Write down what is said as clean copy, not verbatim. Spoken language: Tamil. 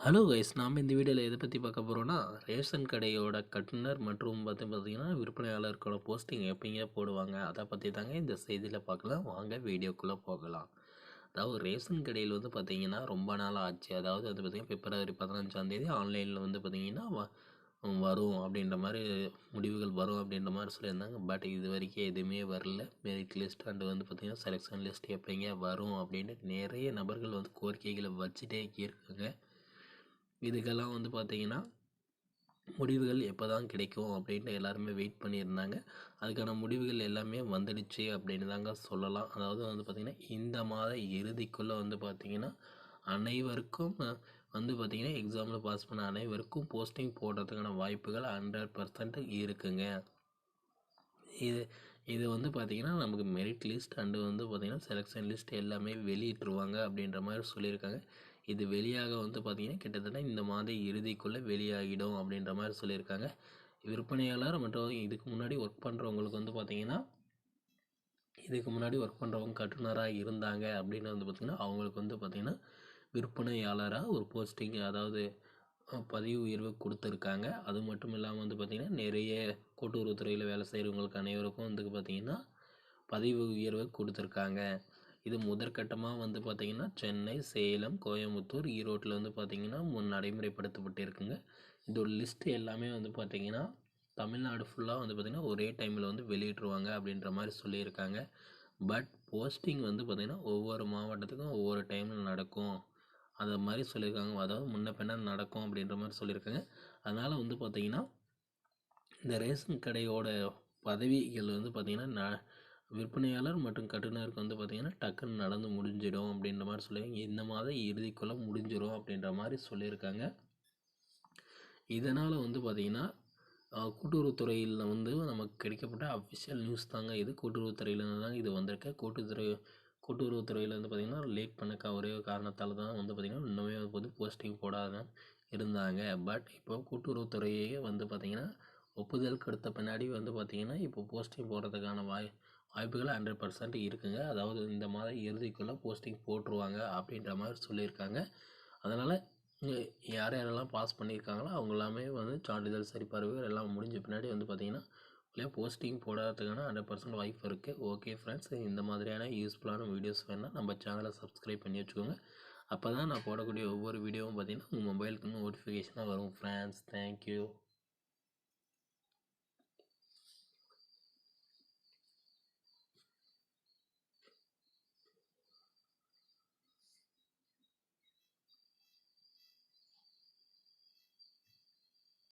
ஹலோ கைஸ், நாம் இந்த வீடியோவில் எதை பற்றி பார்க்க போகிறோன்னா, ரேஷன் கடையோட கட்டுனர் மற்றும் பார்த்தீங்கன்னா விற்பனையாளருக்கோட போஸ்டிங் எப்படிங்க போடுவாங்க, அதை பற்றி தாங்க இந்த செய்தியில் பார்க்கலாம். வாங்க வீடியோக்குள்ளே போகலாம். அதாவது ரேஷன் கடையில் வந்து பார்த்திங்கன்னா ரொம்ப நாள் ஆச்சு. அதாவது வந்து பார்த்திங்கன்னா பிப்ரவரி 15ஆம் தேதி ஆன்லைனில் வந்து பார்த்திங்கன்னா வரும் அப்படின்ற மாதிரி முடிவுகள் வரும் அப்படின்ற மாதிரி சொல்லியிருந்தாங்க. பட் இது வரைக்கும் எதுவுமே வரல. மெரிட் லிஸ்ட் அண்டு வந்து பார்த்திங்கன்னா செலெக்ஷன் லிஸ்ட் எப்போங்க வரும் அப்படின்னு நிறைய நபர்கள் வந்து கோரிக்கைகளை வச்சுட்டே இருக்காங்க. இதுக்கெல்லாம் வந்து பார்த்திங்கன்னா முடிவுகள் எப்போ தான் கிடைக்கும் அப்படின்ட்டு எல்லாருமே வெயிட் பண்ணியிருந்தாங்க. அதுக்கான முடிவுகள் எல்லாமே வந்துடுச்சு அப்படின்னு தாங்க சொல்லலாம். அதாவது வந்து பார்த்திங்கன்னா இந்த மாத இறுதிக்குள்ளே வந்து பார்த்திங்கன்னா அனைவருக்கும் வந்து பார்த்திங்கன்னா எக்ஸாமில் பாஸ் பண்ண அனைவருக்கும் போஸ்டிங் போடுறதுக்கான வாய்ப்புகள் 100% இருக்குங்க. இது இது வந்து பார்த்திங்கன்னா நமக்கு மெரிட் லிஸ்ட் அண்டு வந்து பார்த்திங்கன்னா செலெக்ஷன் லிஸ்ட் எல்லாமே வெளியிட்டுருவாங்க அப்படின்ற மாதிரி சொல்லியிருக்காங்க. இது வெளியாக வந்து பார்த்திங்கன்னா கிட்டத்தட்ட இந்த மாத இறுதிக்குள்ளே வெளியாகிடும் அப்படின்ற மாதிரி சொல்லியிருக்காங்க. விற்பனையாளர் மற்றும் இதுக்கு முன்னாடி ஒர்க் பண்ணுறவங்களுக்கு வந்து பார்த்திங்கன்னா கட்டுனராக இருந்தாங்க அப்படின்னு வந்து பார்த்திங்கன்னா அவங்களுக்கு வந்து பார்த்திங்கன்னா விற்பனையாளராக ஒரு போஸ்டிங், அதாவது பதிவு உயர்வு கொடுத்துருக்காங்க. அது மட்டும் இல்லாமல் வந்து பார்த்திங்கன்னா நிறைய கூட்டுறவுத்துறையில் வேலை செய்கிறவங்களுக்கு அனைவருக்கும் வந்து பார்த்திங்கன்னா பதிவு உயர்வு கொடுத்துருக்காங்க. இது முதற்கட்டமாக வந்து பார்த்திங்கன்னா சென்னை, சேலம், கோயம்புத்தூர், ஈரோட்டில் வந்து பார்த்திங்கன்னா நடைமுறைப்படுத்தப்பட்டிருக்குங்க. இதோட லிஸ்ட்டு எல்லாமே வந்து பார்த்திங்கன்னா தமிழ்நாடு ஃபுல்லாக வந்து பார்த்திங்கன்னா ஒரே டைமில் வந்து வெளியிட்ருவாங்க அப்படின்ற மாதிரி சொல்லியிருக்காங்க. பட் போஸ்டிங் வந்து பார்த்திங்கன்னா ஒவ்வொரு மாவட்டத்துக்கும் ஒவ்வொரு டைமில் நடக்கும் அதை மாதிரி சொல்லியிருக்காங்க. அதாவது முன்ன பின்ன நடக்கும் அப்படின்ற மாதிரி சொல்லியிருக்காங்க. அதனால் வந்து பார்த்திங்கன்னா இந்த ரேஷன் கடையோட பதவிகள் வந்து பார்த்திங்கன்னா விற்பனையாளர் மற்றும் கட்டுனருக்கு வந்து பார்த்திங்கன்னா டக்குன்னு நடந்து முடிஞ்சிடும் அப்படின்ற மாதிரி சொல்லியிருக்காங்க. இந்த மாதம் இறுதிக்குள்ளே முடிஞ்சிடும் அப்படின்ற மாதிரி சொல்லியிருக்காங்க. இதனால் வந்து பார்த்திங்கன்னா கூட்டுறவுத்துறையில் வந்து நமக்கு கிடைக்கப்பட்ட அஃபிஷியல் நியூஸ் தாங்க இது. கூட்டுறவுத்துறையிலேருந்து தான் இது வந்திருக்கு. கூட்டுறவுத்துறையில் வந்து பார்த்திங்கன்னா லேட் பண்ண ஒரே காரணத்தால் தான் வந்து பார்த்திங்கன்னா இன்னுமே வந்து போஸ்டிங் போடாத இருந்தாங்க. பட் இப்போ கூட்டுறவுத்துறையே வந்து பார்த்திங்கன்னா ஒப்புதல் கொடுத்த பின்னாடி வந்து பார்த்திங்கன்னா இப்போ போஸ்டிங் போடுறதுக்கான வாய்ப்புகள் 100% இருக்குங்க. அதாவது இந்த மாதம் இறுதிக்குள்ளே போஸ்டிங் போட்டுருவாங்க அப்படின்ற மாதிரி சொல்லியிருக்காங்க. அதனால் யார் யாரெல்லாம் பாஸ் பண்ணியிருக்காங்களோ அவங்க எல்லாமே வந்து சான்றிதழ் சரிபார்வைகள் எல்லாம் முடிஞ்ச பின்னாடி வந்து பார்த்திங்கன்னா போஸ்டிங் போடுறதுக்கான 100% வாய்ப்பு இருக்குது. ஓகே ஃப்ரெண்ட்ஸ், இந்த மாதிரியான யூஸ்ஃபுல்லான வீடியோஸ் வேணால் நம்ம சேனலை சப்ஸ்கிரைப் பண்ணி வச்சுக்கோங்க. அப்போ தான் நான் போடக்கூடிய ஒவ்வொரு வீடியோவும் பார்த்திங்கன்னா உங்கள் மொபைலுக்கு நோட்டிஃபிகேஷனாக வரும் ஃப்ரெண்ட்ஸ். தேங்க்யூ.